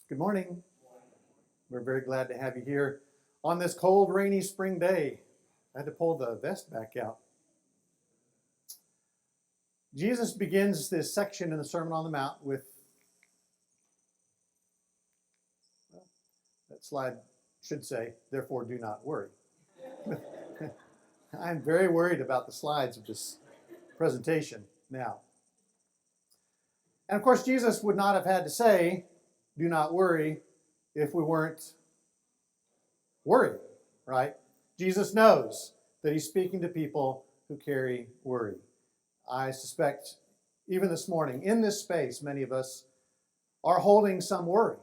Good morning. We're very glad to have you here on this cold, rainy spring day. I had to pull the vest back out. Jesus begins this section in the Sermon on the Mount with, well, that slide should say, therefore do not worry. I'm very worried about the slides of this presentation now. And of course, Jesus would not have had to say, do not worry, if we weren't worried, right? Jesus knows that he's speaking to people who carry worry. I suspect even this morning, in this space, many of us are holding some worry.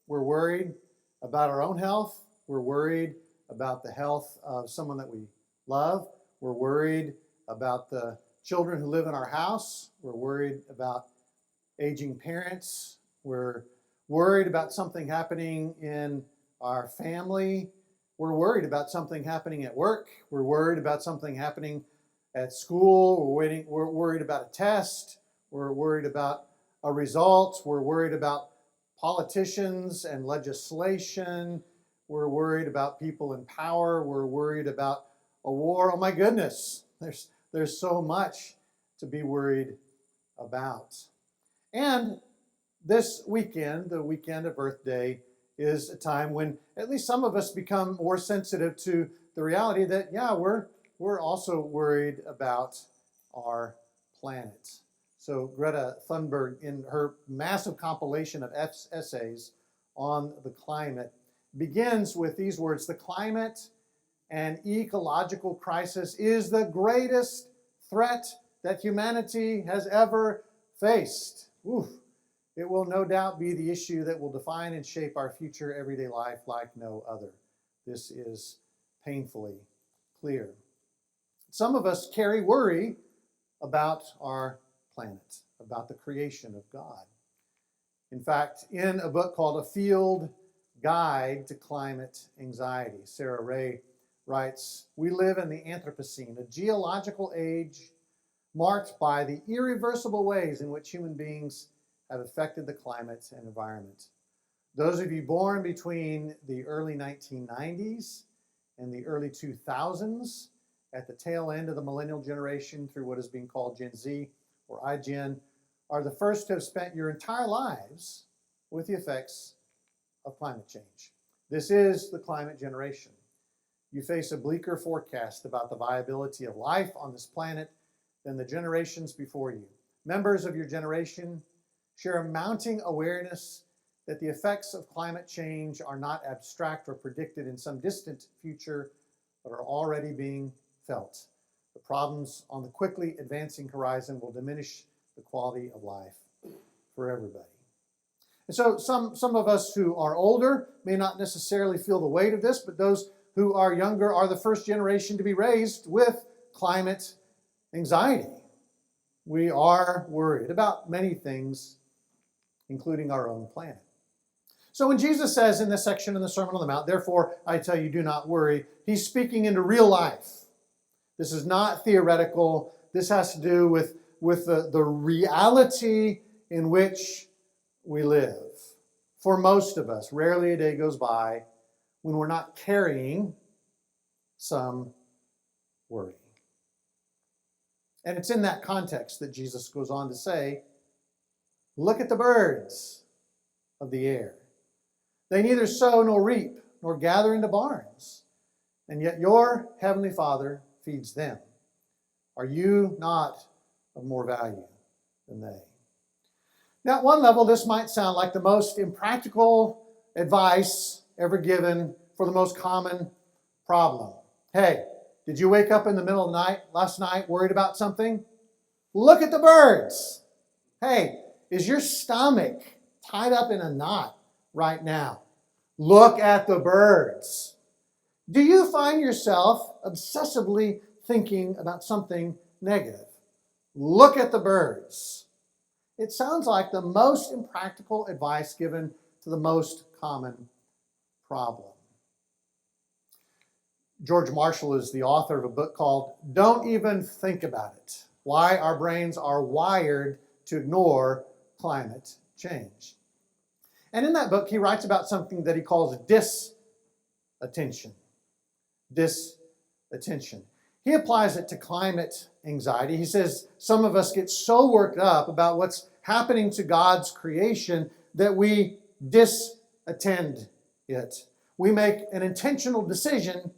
We're worried about our own health. We're worried about the health of someone that we love. We're worried about the children who live in our house. We're worried about aging parents. We're worried about something happening in our family. We're worried about something happening at work. We're worried about something happening at school. We're worried about a test. We're worried about a result. We're worried about politicians and legislation. We're worried about people in power. We're worried about a war. Oh my goodness, there's so much to be worried about. And this weekend, the weekend of Earth Day, is a time when at least some of us become more sensitive to the reality that, yeah, we're also worried about our planet. So Greta Thunberg, in her massive compilation of essays on the climate, begins with these words: the climate and ecological crisis is the greatest threat that humanity has ever faced. Oof. It will no doubt be the issue that will define and shape our future everyday life like no other. This is painfully clear. Some of us carry worry about our planet, about the creation of God. In fact, in a book called A Field Guide to Climate Anxiety, Sarah Ray writes, "We live in the Anthropocene, a geological age marked by the irreversible ways in which human beings have affected the climate and environment. Those of you born between the early 1990s and the early 2000s, at the tail end of the millennial generation through what is being called Gen Z or iGen, are the first to have spent your entire lives with the effects of climate change. This is the climate generation. You face a bleaker forecast about the viability of life on this planet than the generations before you. Members of your generation share a mounting awareness that the effects of climate change are not abstract or predicted in some distant future, but are already being felt. The problems on the quickly advancing horizon will diminish the quality of life for everybody." And so some of us who are older may not necessarily feel the weight of this, but those who are younger are the first generation to be raised with climate anxiety. We are worried about many things, including our own planet. So when Jesus says in this section in the Sermon on the Mount, "Therefore I tell you, do not worry," he's speaking into real life. This is not theoretical. This has to do with the reality in which we live. For most of us, rarely a day goes by when we're not carrying some worry. And it's in that context that Jesus goes on to say, "Look at the birds of the air. They neither sow nor reap nor gather into barns, and yet your heavenly Father feeds them. Are you not of more value than they?" Now, at one level, this might sound like the most impractical advice ever given for the most common problem. Hey, did you wake up in the middle of the night last night worried about something? Look at the birds. Hey, is your stomach tied up in a knot right now? Look at the birds. Do you find yourself obsessively thinking about something negative? Look at the birds. It sounds like the most impractical advice given to the most common problem. George Marshall is the author of a book called "Don't Even Think About It: Why Our Brains Are Wired to Ignore Climate Change." And in that book, he writes about something that he calls disattention. Disattention. He applies it to climate anxiety. He says some of us get so worked up about what's happening to God's creation that we disattend it. We make an intentional decision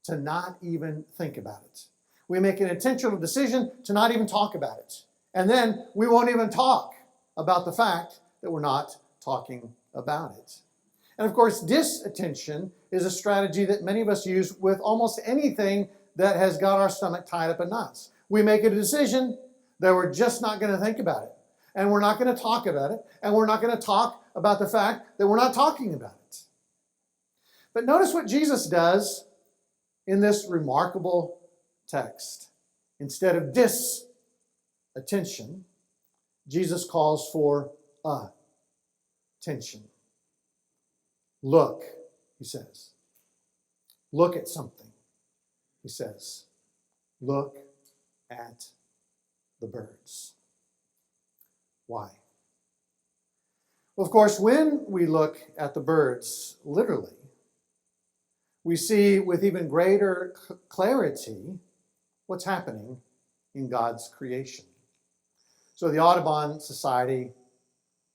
to not even think about it. We make an intentional decision to not even talk about it. And then we won't even talk about the fact that we're not talking about it. And of course, disattention is a strategy that many of us use with almost anything that has got our stomach tied up in knots. We make a decision that we're just not going to think about it. And we're not going to talk about it. And we're not going to talk about the fact that we're not talking about it. But notice what Jesus does in this remarkable text. Instead of disattention, Jesus calls for attention. Look, he says. Look at something, he says. Look at the birds. Why? Well, of course, when we look at the birds, literally, we see with even greater clarity what's happening in God's creation. So the Audubon Society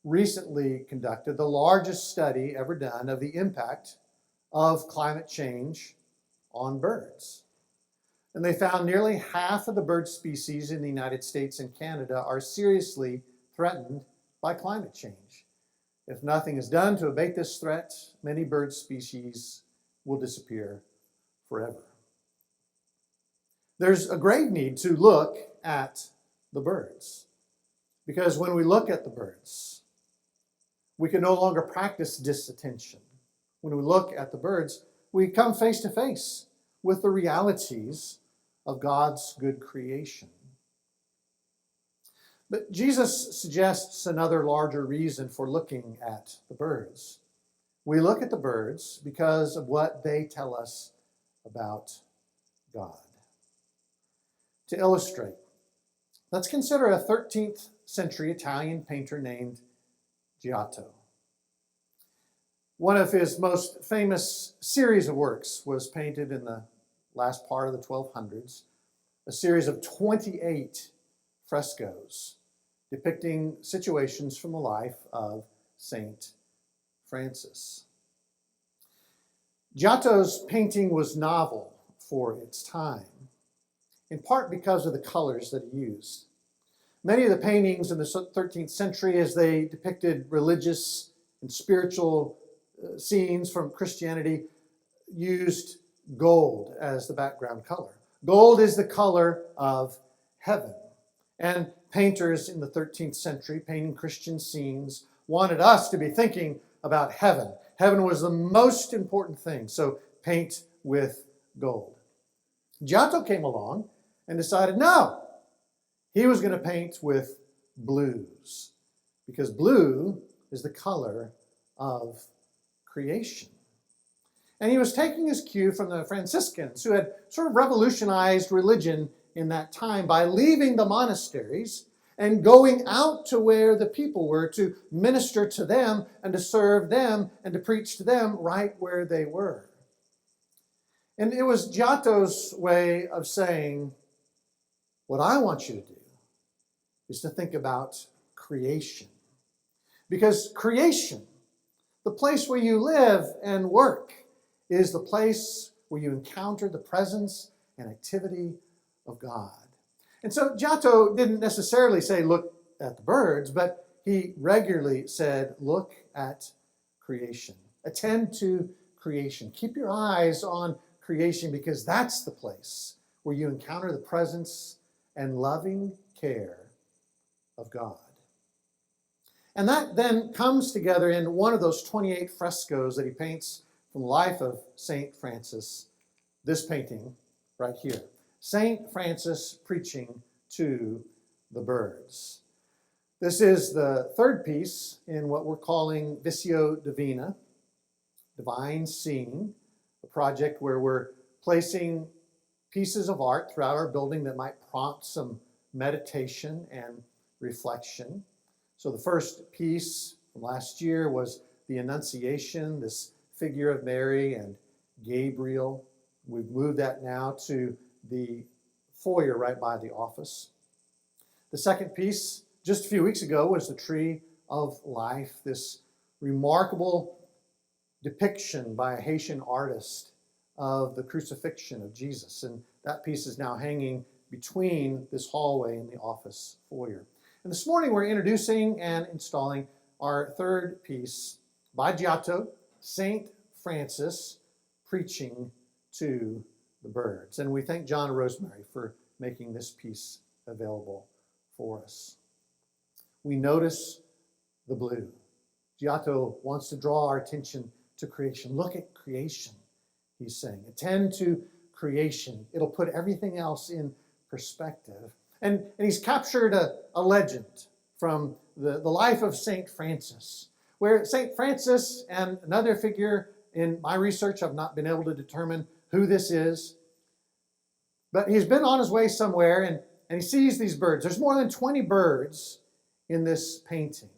recently conducted the largest study ever done of the impact of climate change on birds. And they found nearly half of the bird species in the United States and Canada are seriously threatened by climate change. If nothing is done to abate this threat, many bird species will disappear forever. There's a grave need to look at the birds, because when we look at the birds, we can no longer practice disattention. When we look at the birds, we come face to face with the realities of God's good creation. But Jesus suggests another larger reason for looking at the birds. We look at the birds because of what they tell us about God. To illustrate, let's consider a 13th century Italian painter named Giotto. One of his most famous series of works was painted in the last part of the 1200s, a series of 28 frescoes depicting situations from the life of Saint Francis. Giotto's painting was novel for its time, in part because of the colors that he used. Many of the paintings in the 13th century, as they depicted religious and spiritual scenes from Christianity, used gold as the background color. Gold is the color of heaven. And painters in the 13th century, painting Christian scenes, wanted us to be thinking about heaven. Heaven was the most important thing, so paint with gold. Giotto came along and decided, no, he was going to paint with blues, because blue is the color of creation. And he was taking his cue from the Franciscans, who had sort of revolutionized religion in that time by leaving the monasteries and going out to where the people were to minister to them and to serve them and to preach to them right where they were. And it was Giotto's way of saying, what I want you to do is to think about creation. Because creation, the place where you live and work, is the place where you encounter the presence and activity of God. And so Giotto didn't necessarily say, look at the birds, but he regularly said, look at creation. Attend to creation. Keep your eyes on creation, because that's the place where you encounter the presence and loving care of God. And that then comes together in one of those 28 frescoes that he paints from the life of St. Francis, this painting right here. St. Francis preaching to the birds. This is the third piece in what we're calling Visio Divina, Divine Seeing, a project where we're placing pieces of art throughout our building that might prompt some meditation and reflection. So the first piece from last year was the Annunciation, this figure of Mary and Gabriel. We've moved that now to the foyer right by the office. The second piece, just a few weeks ago, was the Tree of Life, this remarkable depiction by a Haitian artist of the crucifixion of Jesus. And that piece is now hanging between this hallway and the office foyer. And this morning we're introducing and installing our third piece by Giotto, St. Francis preaching to the birds. And we thank John and Rosemary for making this piece available for us. We notice the blue. Giotto wants to draw our attention to creation. Look at creation, he's saying. Attend to creation. It'll put everything else in perspective. And he's captured a legend from the life of St. Francis, where St. Francis and another figure in my research, I've not been able to determine who this is, but he's been on his way somewhere and he sees these birds. There's more than 20 birds in this painting.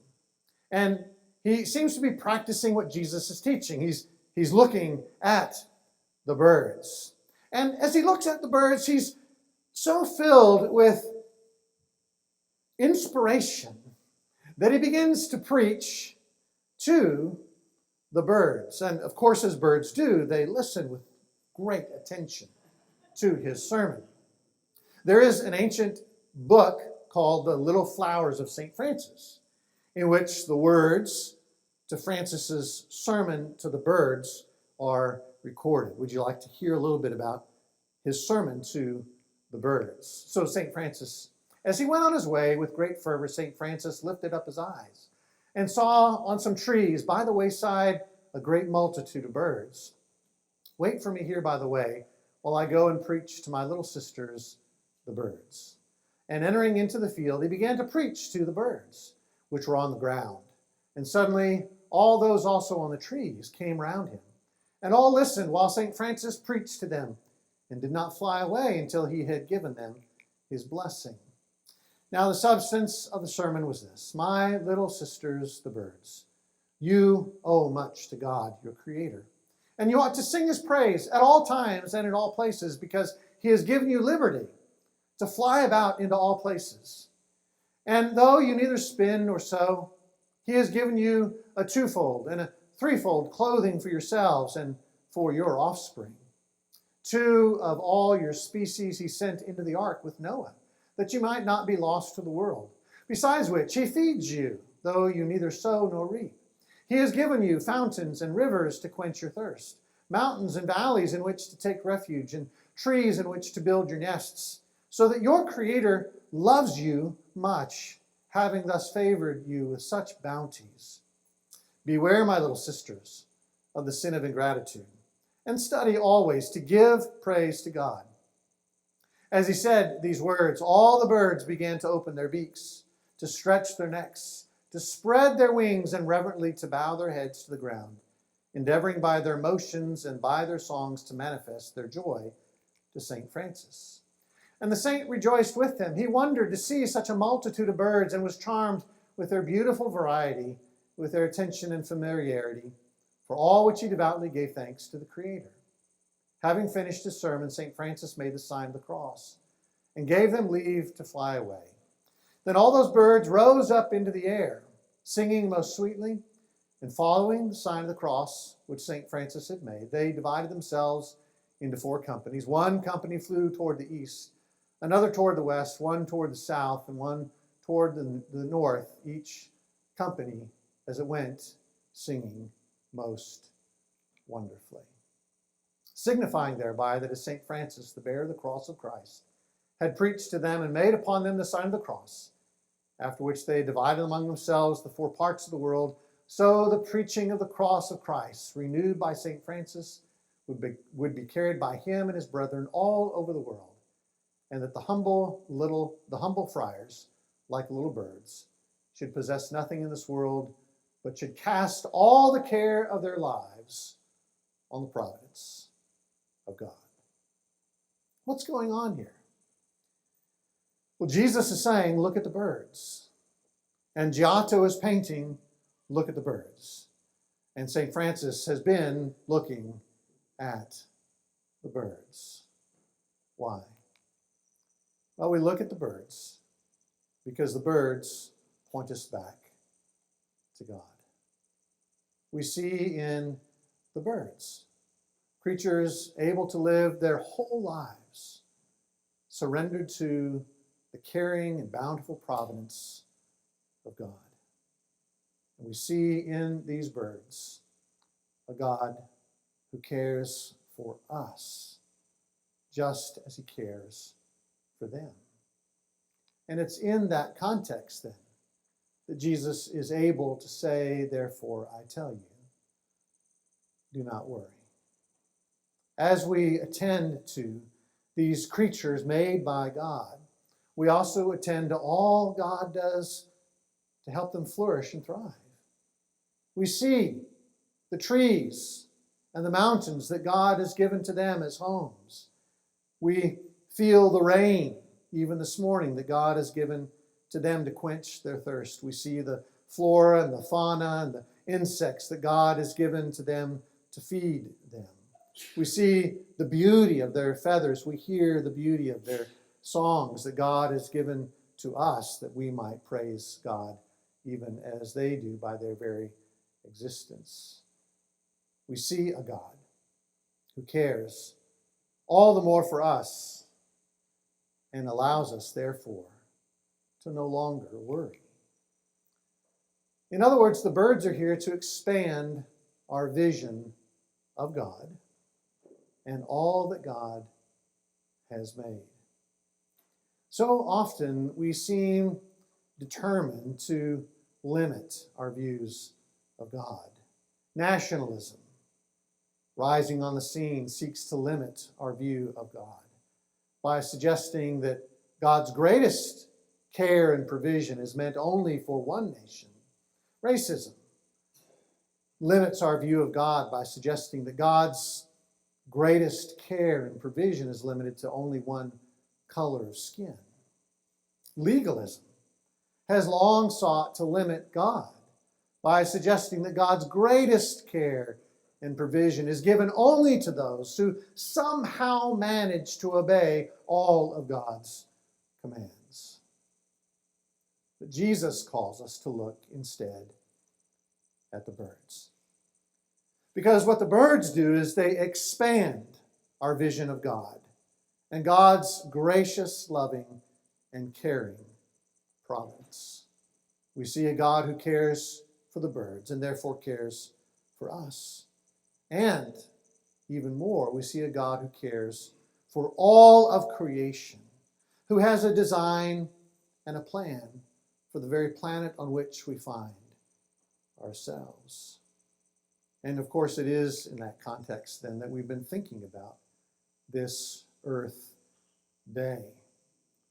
And he seems to be practicing what Jesus is teaching. He's looking at the birds. And as he looks at the birds, he's so filled with inspiration that he begins to preach to the birds. And of course, as birds do, they listen with great attention to his sermon. There is an ancient book called The Little Flowers of St. Francis, in which the words to Francis's sermon to the birds are recorded. Would you like to hear a little bit about his sermon to the birds? So St. Francis, as he went on his way with great fervor, St. Francis lifted up his eyes and saw on some trees by the wayside a great multitude of birds. Wait for me here by the way while I go and preach to my little sisters, the birds. And entering into the field, he began to preach to the birds, which were on the ground. And suddenly, all those also on the trees came round him. And all listened while St. Francis preached to them, and did not fly away until he had given them his blessing. Now the substance of the sermon was this: My little sisters, the birds, you owe much to God, your Creator. And you ought to sing his praise at all times and in all places, because he has given you liberty to fly about into all places. And though you neither spin nor sew, he has given you a twofold and a threefold clothing for yourselves and for your offspring. 2 of all your species he sent into the ark with Noah, that you might not be lost to the world. Besides which, he feeds you, though you neither sow nor reap. He has given you fountains and rivers to quench your thirst, mountains and valleys in which to take refuge, and trees in which to build your nests, so that your Creator loves you much, having thus favored you with such bounties. Beware, my little sisters, of the sin of ingratitude, and study always to give praise to God. As he said these words, all the birds began to open their beaks, to stretch their necks, to spread their wings, and reverently to bow their heads to the ground, endeavoring by their motions and by their songs to manifest their joy to St. Francis. And the saint rejoiced with them. He wondered to see such a multitude of birds and was charmed with their beautiful variety, with their attention and familiarity, for all which he devoutly gave thanks to the Creator. Having finished his sermon, St. Francis made the sign of the cross and gave them leave to fly away. Then all those birds rose up into the air, singing most sweetly, and following the sign of the cross which St. Francis had made, they divided themselves into 4 companies. One company flew toward the east, another toward the west, one toward the south, and one toward the north, each company as it went singing most wonderfully. Signifying thereby that as St. Francis, the bearer of the cross of Christ, had preached to them and made upon them the sign of the cross, after which they divided among themselves the 4 parts of the world, so the preaching of the cross of Christ, renewed by St. Francis, would be carried by him and his brethren all over the world, and that the humble friars, like little birds, should possess nothing in this world, but should cast all the care of their lives on the providence of God. What's going on here? Well, Jesus is saying, look at the birds. And Giotto is painting, look at the birds. And St. Francis has been looking at the birds. Why? Well, we look at the birds because the birds point us back to God. We see in the birds creatures able to live their whole lives surrendered to the caring and bountiful providence of God. And we see in these birds a God who cares for us just as he cares for them. And it's in that context then that Jesus is able to say, therefore I tell you, do not worry. As we attend to these creatures made by God, we also attend to all God does to help them flourish and thrive. We see the trees and the mountains that God has given to them as homes. We feel the rain, even this morning, that God has given to them to quench their thirst. We see the flora and the fauna and the insects that God has given to them to feed them. We see the beauty of their feathers. We hear the beauty of their songs that God has given to us that we might praise God even as they do by their very existence. We see a God who cares all the more for us and allows us, therefore, to no longer worry. In other words, the birds are here to expand our vision of God and all that God has made. So often we seem determined to limit our views of God. Nationalism, rising on the scene, seeks to limit our view of God by suggesting that God's greatest care and provision is meant only for one nation. Racism limits our view of God by suggesting that God's greatest care and provision is limited to only one color of skin. Legalism has long sought to limit God by suggesting that God's greatest care and provision is given only to those who somehow manage to obey all of God's commands. But Jesus calls us to look instead at the birds. Because what the birds do is they expand our vision of God and God's gracious, loving, and caring providence. We see a God who cares for the birds and therefore cares for us. And even more, we see a God who cares for all of creation, who has a design and a plan for the very planet on which we find ourselves. And of course, it is in that context then that we've been thinking about this Earth Day.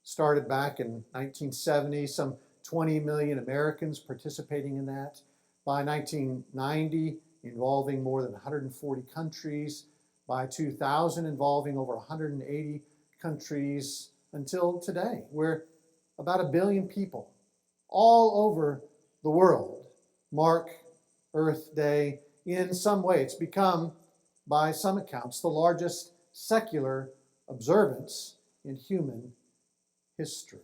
Started back in 1970, some 20 million Americans participating in that. By 1990, involving more than 140 countries. By 2000, involving over 180 countries. Until today, where about 1 billion people all over the world mark Earth Day in some way. It's become, by some accounts, the largest secular observance in human history.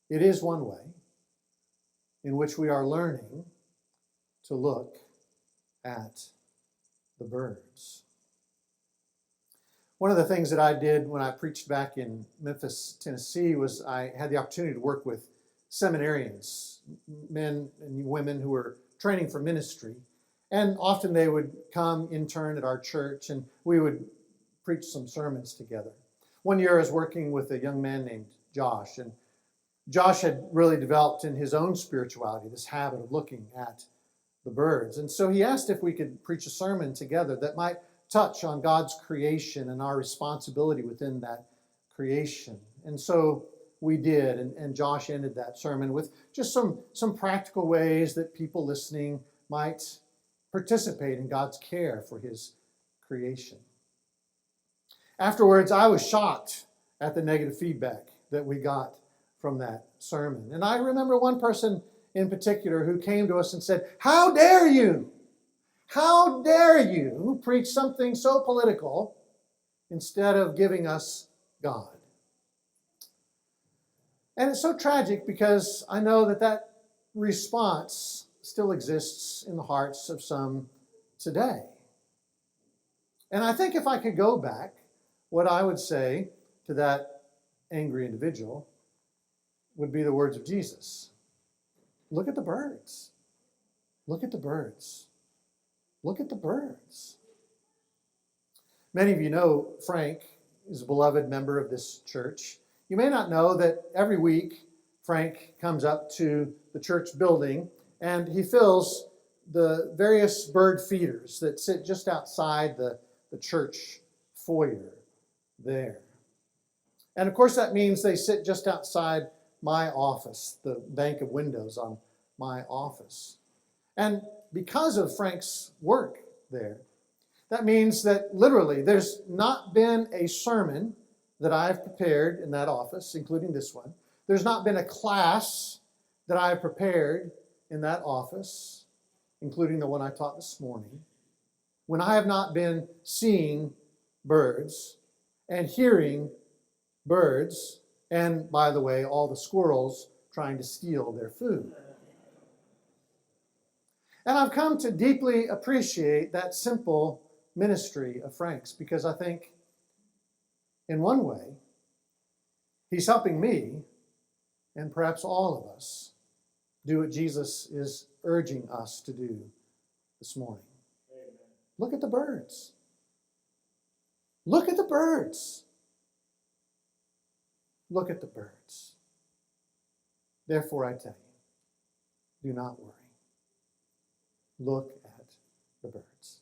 It is one way in which we are learning to look at the birds. One of the things that I did when I preached back in Memphis, Tennessee, was I had the opportunity to work with seminarians, men and women who were training for ministry. And often they would come intern at our church and we would preach some sermons together. One year I was working with a young man named Josh, and Josh had really developed in his own spirituality this habit of looking at the birds. And so he asked if we could preach a sermon together that might touch on God's creation and our responsibility within that creation. And so we did, and Josh ended that sermon with just some practical ways that people listening might participate in God's care for his creation. Afterwards, I was shocked at the negative feedback that we got from that sermon. And I remember one person in particular who came to us and said, "How dare you How dare you preach something so political instead of giving us God? And it's so tragic because I know that that response still exists in the hearts of some today. And I think if I could go back, what I would say to that angry individual would be the words of Jesus. Look at the birds. Look at the birds. Look at the birds. Many of you know Frank is a beloved member of this church. You may not know that every week Frank comes up to the church building and he fills the various bird feeders that sit just outside the church foyer there. And of course that means they sit just outside my office, the bank of windows on my office. And because of Frank's work there, that means that literally there's not been a sermon that I've prepared in that office, including this one. There's not been a class that I've prepared in that office, including the one I taught this morning, when I have not been seeing birds and hearing birds, and by the way, all the squirrels trying to steal their food. And I've come to deeply appreciate that simple ministry of Frank's because I think, in one way, he's helping me, and perhaps all of us, do what Jesus is urging us to do this morning. Amen. Look at the birds. Look at the birds. Look at the birds. Therefore, I tell you, do not worry. Look at the birds.